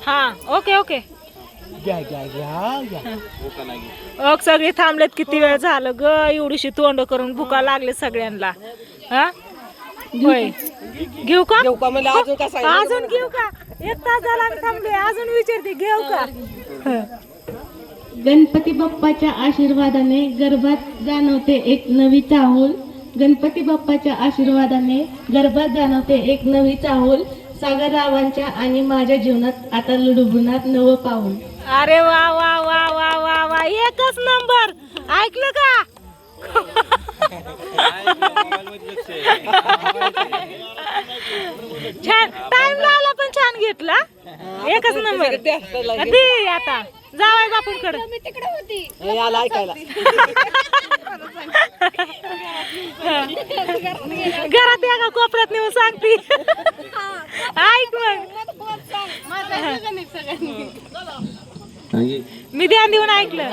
हा okay okay. घ्या घ्या घ्या घ्या. सगळे थांबलेत किती वेळ झालं ग एवढीशी तोंड करून भुका लागले सगळ्यांना. हा होय घेऊ का अजून घेऊ का 1 तास झाला आम्ही थांबलोय अजून विचारते घेऊ का. गणपती बाप्पाच्या आशीर्वादाने गर्भात जाणवते एक नवी चाहूल. गणपती बाप्पाच्या आशीर्वादाने गर्भात जाणवते एक नवी चाहूल. सागररावांच्या आणि माझ्या जीवनात आता लुडबुनात नवं पाऊल. अरे वा वा वा वा वा वा एकच नंबर ऐकलं का. छान टाइम लावला पण छान घेतला एकच नंबर. दे आता जावाय बापूंकडे घरात या का कोपऱ्यात नेऊन सांगते. ऐक मग मी ध्यान देऊन ऐकलं.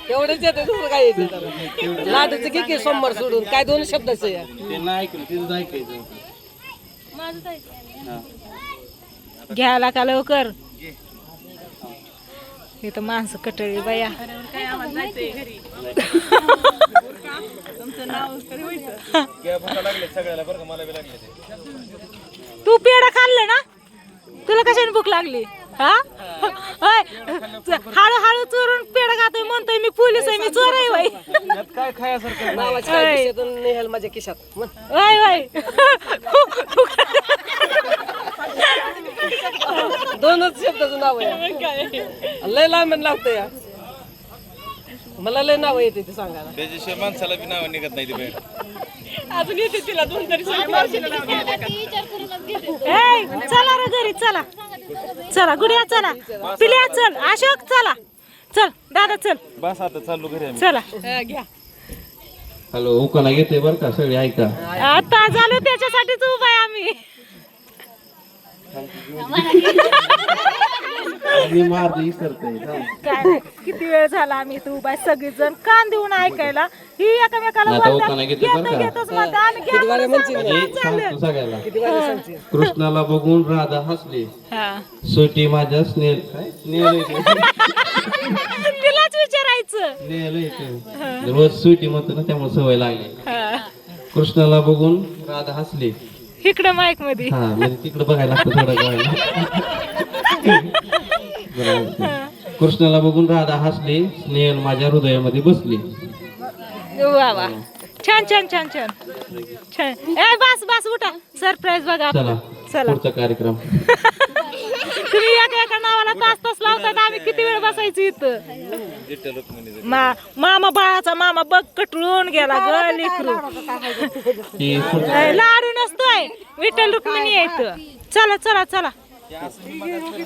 एवढंच येतं दुसरं काय येतं. लाटूचं की सोमवार सोडून काय 2 शब्दाचं या घ्यायला का लवकर. हे तर माणसं कटळी बाया. तू पेढा खाल्लं ना तुला कशाने भूक लागली. हा हळूहळू चोरून पेढा खातोय म्हणतोय मी पोलीस आहे मी चोर आहे बाई. काय खायासारखं माझ्या खिशात दोनच शब्दाचं नाव आहे. लय लांब लागतं या मला लय नाव येते ते सांगायला. त्याच्याशिवाय माणसाला बी नाव निघत नाही ते अजून येते तिला 2 तरी चला रे घरी चला चला गुडिया चला पिल्या चल अशोक चला चल दादा चल बस आता चालू घरी चला. हॅलो उकाना घेते बरं का सगळे ऐका. आता झालो त्याच्यासाठीच उभा आहे आम्ही. काय किती वेळ झाला आम्ही इथं उभा आहे सगळेजण कान देऊन ऐकायला. ही एकमेकाला कृष्णाला बघून राधा हसली सुटी माझ्या स्नेल तिलाच विचारायचं रोज सुटी म्हणतो ना त्यामुळे सवय लागली. कृष्णाला बघून राधा हसली इकडं माईक मध्ये हा म्हणजे तिकडे बघायला लागतं थोडं. कृष्णाला बघून राधा हसली स्नेहल माझ्या हृदयामध्ये बसली. वा वा छान छान छान छान छान. ए बस बस उठा सरप्राईज बघा. चला चला पुढचा कार्यक्रम. तुम्ही एका नावाला तास तास लावतात आम्ही किती वेळ बसायचं इथं. मामा बाळाचा मामा बघ कटळून गेला ग लेकरू. लाडू नसतोय विठ्ठल रुक्मिणी येत. चला चला चला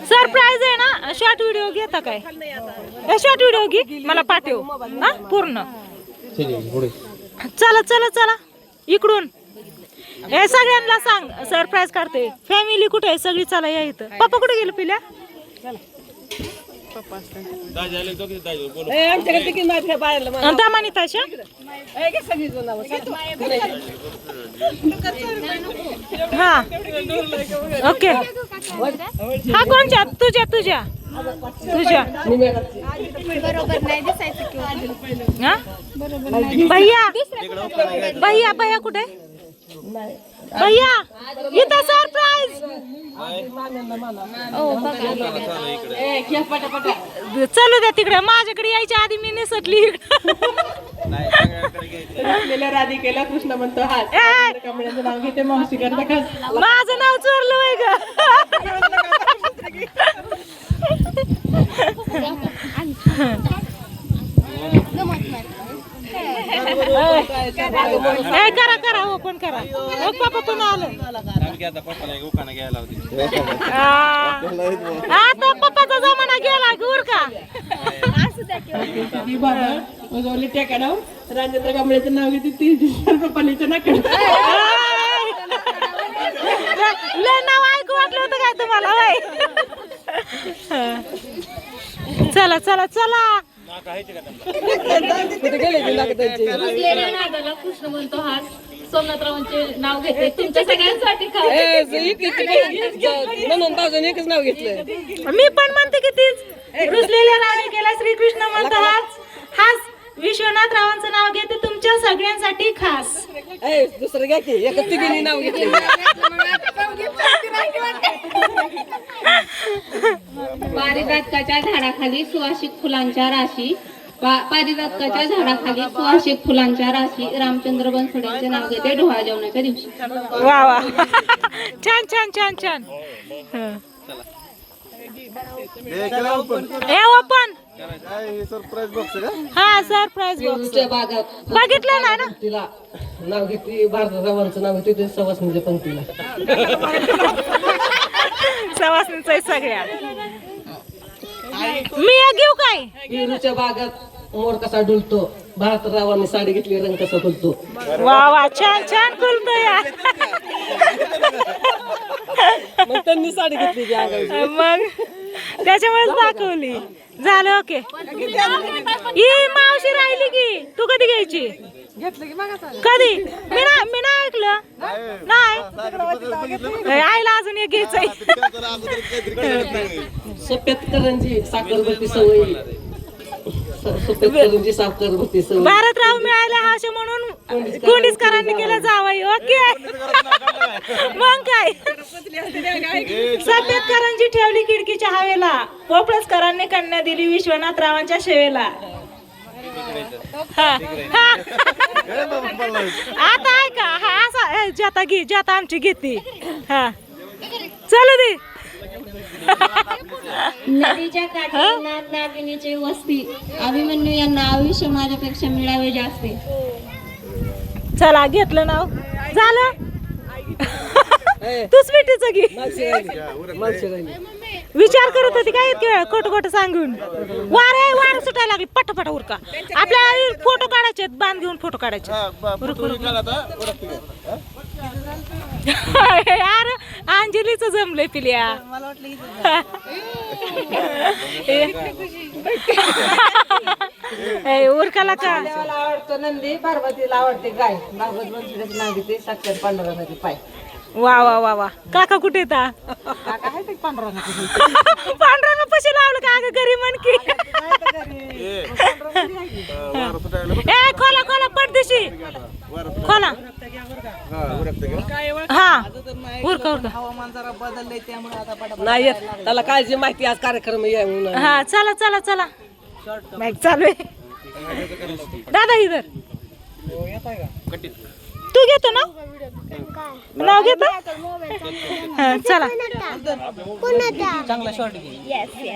सरप्राईज आहे ना. शॉर्ट व्हिडिओ घेता काय शॉर्ट व्हिडिओ घे मला पाठव हा पूर्ण. चला चला चला इकडून हे सगळ्यांना सांग सरप्राईज करते. फॅमिली कुठे आहे सगळी चला या इथं. पप्पा कुठे गेले पिल्या. दामानी ताशा हा ओके. हा कोणच्या तुझ्या तुझ्या तुझ्या हा भैया भैया भैया कुठे भैया इथं सरप्राईज. चलू द्या तिकडे माझ्याकडे यायच्या आधी मी निसटली. राधिकेला कृष्ण म्हणतो हा नाव घेते मावशी करता. माझं नाव चोरलं वय ग. करा करा हो पण करा. पप्पा पण आलं आता पप्पाचा जमाना गेला गुर का. राजेंद्र कांबळेचं नाव घेते 3 पप्पानीचं नाकडं. लय नाव ऐकू वाटलं होतं काय तुम्हाला वय. चला चला चला कुठे गेले ते नागदांचे. कृष्ण म्हणतो हास सोमनाथरावांचे नाव घेते तुमच्या सगळ्यांसाठी खास. म्हणून बाजूने एकच नाव घेतलंय. मी पण म्हणते की तीच रुसलेल्या राणी केला श्रीकृष्ण म्हणतो हाच विश्वनाथ रावांचं नाव घेते तुमच्या सगळ्यांसाठी खास. दुसरं घ्या की एका तिघींनी नाव घेतले. पारिजातकाच्या झाडाखाली सुवासिक फुलांच्या राशी पारिजातकाच्या झाडाखाली सुवासिक फुलांच्या राशी रामचंद्र बनसोड्यांचे नाव घेते डोहाळ जेवणाच्या दिवशी. वा वा छान छान छान छान. हं. हे ओपन हा सरप्राईज बॉक्स पेरूच्या बागात बघितलं नाही ना. तिला नाव घेतली भारतरावांचं नाव घेते सवासणीच्या पंक्तीला. सवासणीचं आहे सगळ्या. मी एक घेऊ काय. पेरूच्या बागात मोर कसा डुलतो भारतरावांनी साडी घेतली रंग कसा खुलतो. वा वा छान छान खुलतो या. मग त्यांनी साडी घेतली की आगाऊ. मग त्याच्यामुळेच दाखवली. झालं ओके. ही मावशी राहिली की तू कधी घ्यायची. कधी मी नाही ऐकलं नाही. आईला अजून एक घ्यायचंय. सफेद करंजी साखरभरती सवयी. सफेद करंजी साखरभरती सवयी. भारतराव मिळाले हा असे म्हणून कोंडीसकरांनी केलं जावई. ओके मग काय. सफेद करंजी ठेवली खिडकीच्या हवेला पोपळसकरांनी कन्या दिली विश्वनाथ रावांच्या सेवेला. हा, हा. आता ऐका हा असा जाता घे जाता आमची घेते. हा चल दे. नदीच्या काठी नागिनीची वस्ती अभिमन्यू यांना आयुष्य माझ्यापेक्षा मिळावे जास्ती. चला घेतलं नाव झालं. तू स्वीटीचं घे. माणसे राहिली. विचार करत होती काय इतके वेळ खोटं खोटं सांगून. वार सुटायला लागली पटापटा उरका. आपल्याला फोटो काढायचे बांध घेऊन फोटो काढायचे. यार अंजलीच जमलंय पिल्या. उरकाला का देवाला आवडतो नंदी पार्वतीला आवडते गाय. भागवत बनसोड्याचं नाव घेते साक्षात पांडुरंगाची पाय. वा वा वा वा. काका कुठे येतात. पांढरा पशी लावलं का अगं घरी म्हण की. ए खोला खोला पडदिशी खोला. हा उरका उरका. नाही येत त्याला काळजी माहिती आज कार्यक्रम आहे म्हणून. हा चला चला चला. माईक चालू आहे. दादा इधर तू घेतो ना नाव घेतो. हा चला.